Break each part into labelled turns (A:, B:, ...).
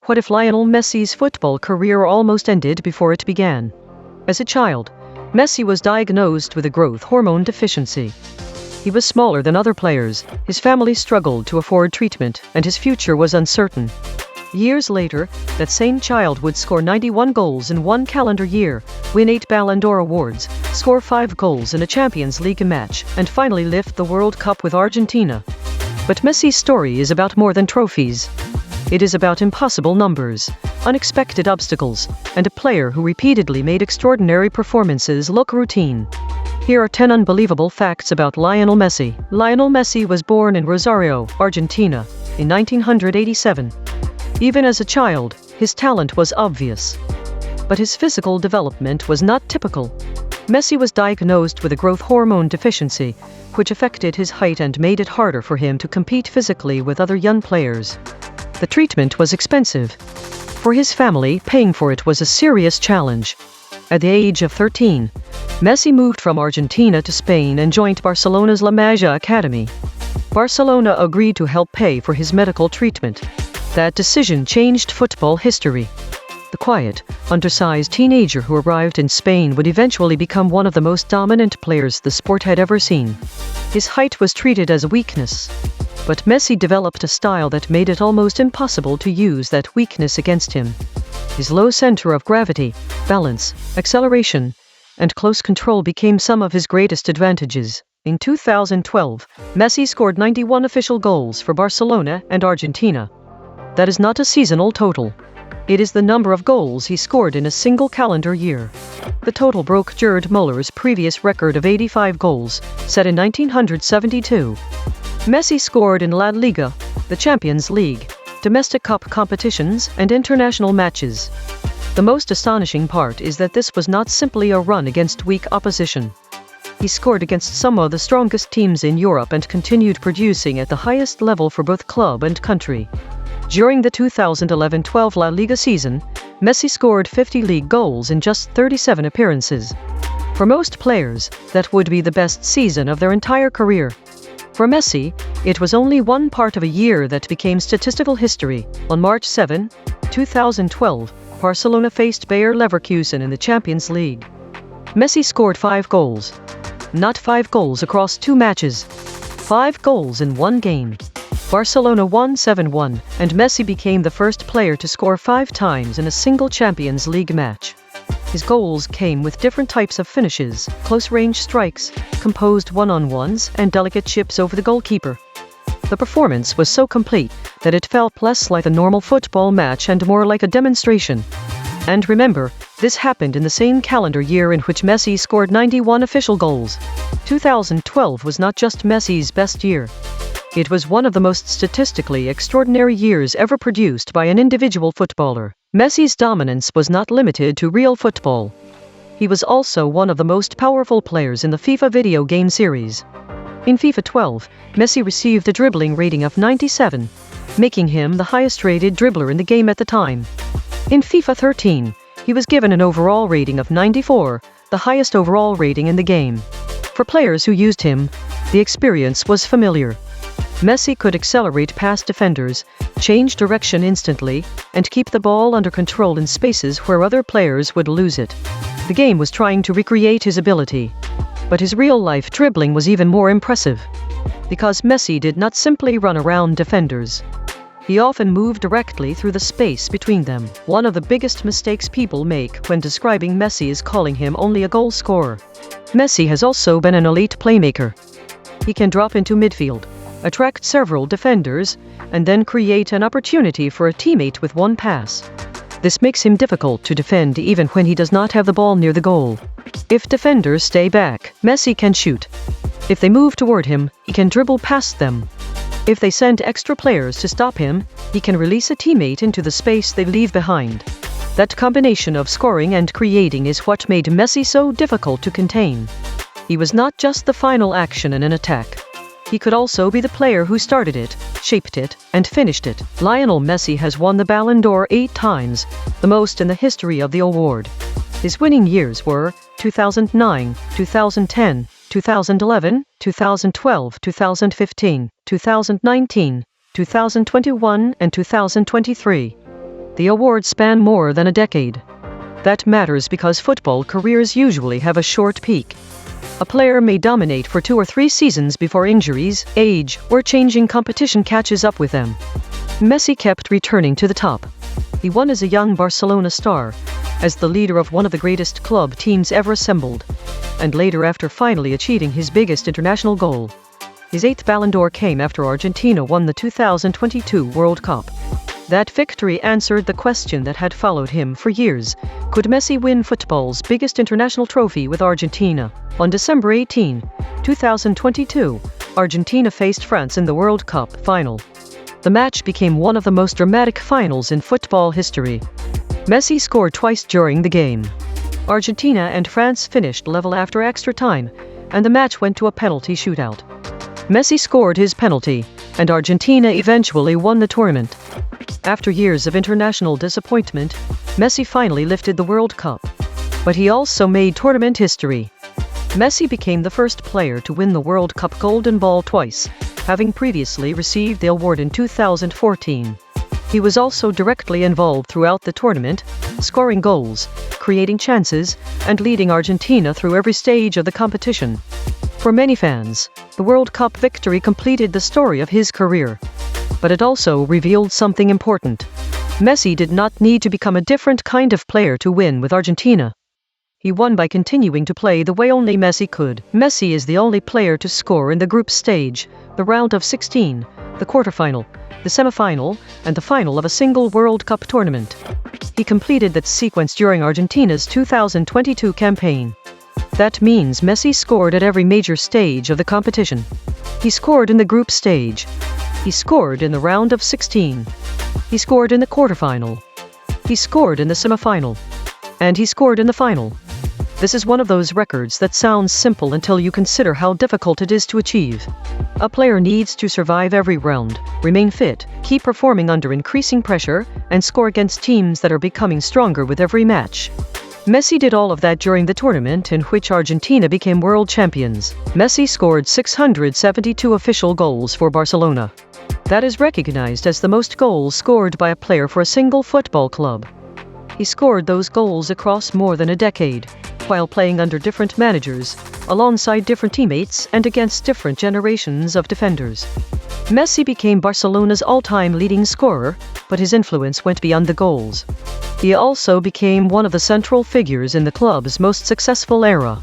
A: What if Lionel Messi's football career almost ended before it began? As a child, Messi was diagnosed with a growth hormone deficiency. He was smaller than other players, his family struggled to afford treatment, and his future was uncertain. Years later, that same child would score 91 goals in one calendar year, win 8 Ballon d'Or awards, score 5 goals in a Champions League match, and finally lift the World Cup with Argentina. But Messi's story is about more than trophies. It is about impossible numbers, unexpected obstacles, and a player who repeatedly made extraordinary performances look routine. Here are 10 unbelievable facts about Lionel Messi. Lionel Messi was born in Rosario, Argentina, in 1987. Even as a child, his talent was obvious. But his physical development was not typical. Messi was diagnosed with a growth hormone deficiency, which affected his height and made it harder for him to compete physically with other young players. The treatment was expensive. For his family, paying for it was a serious challenge. At the age of 13, Messi moved from Argentina to Spain and joined Barcelona's La Masia Academy. Barcelona agreed to help pay for his medical treatment. That decision changed football history. The quiet, undersized teenager who arrived in Spain would eventually become one of the most dominant players the sport had ever seen. His height was treated as a weakness. But Messi developed a style that made it almost impossible to use that weakness against him. His low center of gravity, balance, acceleration, and close control became some of his greatest advantages. In 2012, Messi scored 91 official goals for Barcelona and Argentina. That is not a seasonal total. It is the number of goals he scored in a single calendar year. The total broke Gerd Müller's previous record of 85 goals, set in 1972. Messi scored in La Liga, the Champions League, domestic cup competitions, and international matches. The most astonishing part is that this was not simply a run against weak opposition. He scored against some of the strongest teams in Europe and continued producing at the highest level for both club and country. During the 2011-12 La Liga season, Messi scored 50 league goals in just 37 appearances. For most players, that would be the best season of their entire career. For Messi, it was only one part of a year that became statistical history. On March 7, 2012, Barcelona faced Bayer Leverkusen in the Champions League. Messi scored 5 goals. Not 5 goals across 2 matches. 5 goals in one game. Barcelona won 7-1, and Messi became the first player to score 5 times in a single Champions League match. His goals came with different types of finishes, close-range strikes, composed one-on-ones, and delicate chips over the goalkeeper. The performance was so complete that it felt less like a normal football match and more like a demonstration. And remember, this happened in the same calendar year in which Messi scored 91 official goals. 2012 was not just Messi's best year. It was one of the most statistically extraordinary years ever produced by an individual footballer. Messi's dominance was not limited to real football. He was also one of the most powerful players in the FIFA video game series. In FIFA 12, Messi received a dribbling rating of 97, making him the highest-rated dribbler in the game at the time. In FIFA 13, he was given an overall rating of 94, the highest overall rating in the game. For players who used him, the experience was familiar. Messi could accelerate past defenders, change direction instantly, and keep the ball under control in spaces where other players would lose it. The game was trying to recreate his ability. But his real-life dribbling was even more impressive. Because Messi did not simply run around defenders. He often moved directly through the space between them. One of the biggest mistakes people make when describing Messi is calling him only a goal scorer. Messi has also been an elite playmaker. He can drop into midfield, attract several defenders, and then create an opportunity for a teammate with one pass. This makes him difficult to defend even when he does not have the ball near the goal. If defenders stay back, Messi can shoot. If they move toward him, he can dribble past them. If they send extra players to stop him, he can release a teammate into the space they leave behind. That combination of scoring and creating is what made Messi so difficult to contain. He was not just the final action in an attack. He could also be the player who started it, shaped it, and finished it. Lionel Messi has won the Ballon d'Or 8 times, the most in the history of the award. His winning years were 2009, 2010, 2011, 2012, 2015, 2019, 2021, and 2023. The awards span more than a decade. That matters because football careers usually have a short peak. A player may dominate for 2 or 3 seasons before injuries, age, or changing competition catches up with them. Messi kept returning to the top. He won as a young Barcelona star, as the leader of one of the greatest club teams ever assembled, and later after finally achieving his biggest international goal. His 8th Ballon d'Or came after Argentina won the 2022 World Cup. That victory answered the question that had followed him for years. Could Messi win football's biggest international trophy with Argentina? On December 18, 2022, Argentina faced France in the World Cup final. The match became one of the most dramatic finals in football history. Messi scored twice during the game. Argentina and France finished level after extra time, and the match went to a penalty shootout. Messi scored his penalty, and Argentina eventually won the tournament. After years of international disappointment, Messi finally lifted the World Cup. But he also made tournament history. Messi became the first player to win the World Cup Golden Ball twice, having previously received the award in 2014. He was also directly involved throughout the tournament, scoring goals, creating chances, and leading Argentina through every stage of the competition. For many fans, the World Cup victory completed the story of his career. But it also revealed something important. Messi did not need to become a different kind of player to win with Argentina. He won by continuing to play the way only Messi could. Messi is the only player to score in the group stage, the round of 16, the quarterfinal, the semifinal, and the final of a single World Cup tournament. He completed that sequence during Argentina's 2022 campaign. That means Messi scored at every major stage of the competition. He scored in the group stage. He scored in the round of 16. He scored in the quarterfinal. He scored in the semifinal. And he scored in the final. This is one of those records that sounds simple until you consider how difficult it is to achieve. A player needs to survive every round, remain fit, keep performing under increasing pressure, and score against teams that are becoming stronger with every match. Messi did all of that during the tournament in which Argentina became world champions. Messi scored 672 official goals for Barcelona. That is recognized as the most goals scored by a player for a single football club. He scored those goals across more than a decade, while playing under different managers, alongside different teammates, and against different generations of defenders. Messi became Barcelona's all-time leading scorer, but his influence went beyond the goals. He also became one of the central figures in the club's most successful era.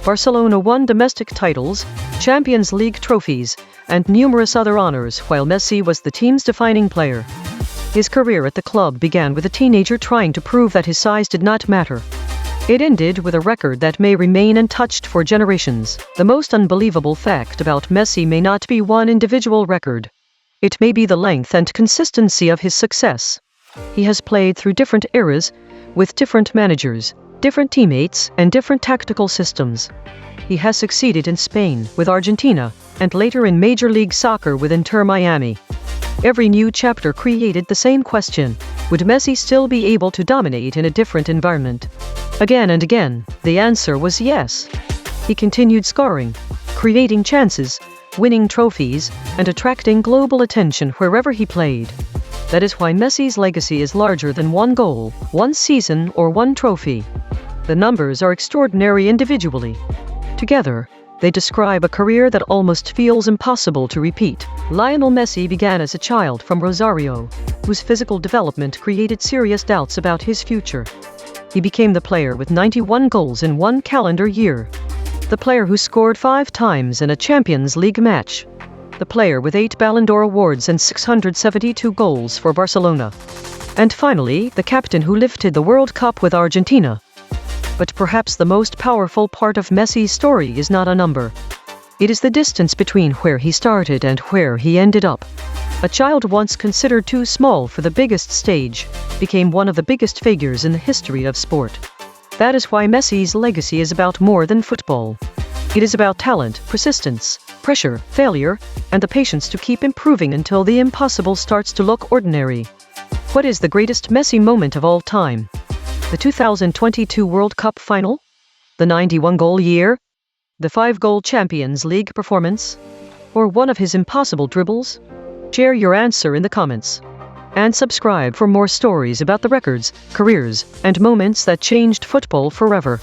A: Barcelona won domestic titles, Champions League trophies, and numerous other honors, while Messi was the team's defining player. His career at the club began with a teenager trying to prove that his size did not matter. It ended with a record that may remain untouched for generations. The most unbelievable fact about Messi may not be one individual record. It may be the length and consistency of his success. He has played through different eras, with different managers, different teammates, and different tactical systems. He has succeeded in Spain, with Argentina, and later in Major League Soccer with Inter Miami. Every new chapter created the same question: would Messi still be able to dominate in a different environment? Again and again, the answer was yes. He continued scoring, creating chances, winning trophies, and attracting global attention wherever he played. That is why Messi's legacy is larger than one goal, one season, or one trophy. The numbers are extraordinary individually. Together, they describe a career that almost feels impossible to repeat. Lionel Messi began as a child from Rosario, whose physical development created serious doubts about his future. He became the player with 91 goals in one calendar year. The player who scored 5 times in a Champions League match. The player with 8 Ballon d'Or awards and 672 goals for Barcelona. And finally, the captain who lifted the World Cup with Argentina. But perhaps the most powerful part of Messi's story is not a number. It is the distance between where he started and where he ended up. A child once considered too small for the biggest stage became one of the biggest figures in the history of sport. That is why Messi's legacy is about more than football. It is about talent, persistence, pressure, failure, and the patience to keep improving until the impossible starts to look ordinary. What is the greatest Messi moment of all time? The 2022 World Cup final? The 91-goal year? The 5-goal Champions League performance? Or one of his impossible dribbles? Share your answer in the comments. and subscribe for more stories about the records, careers, and moments that changed football forever.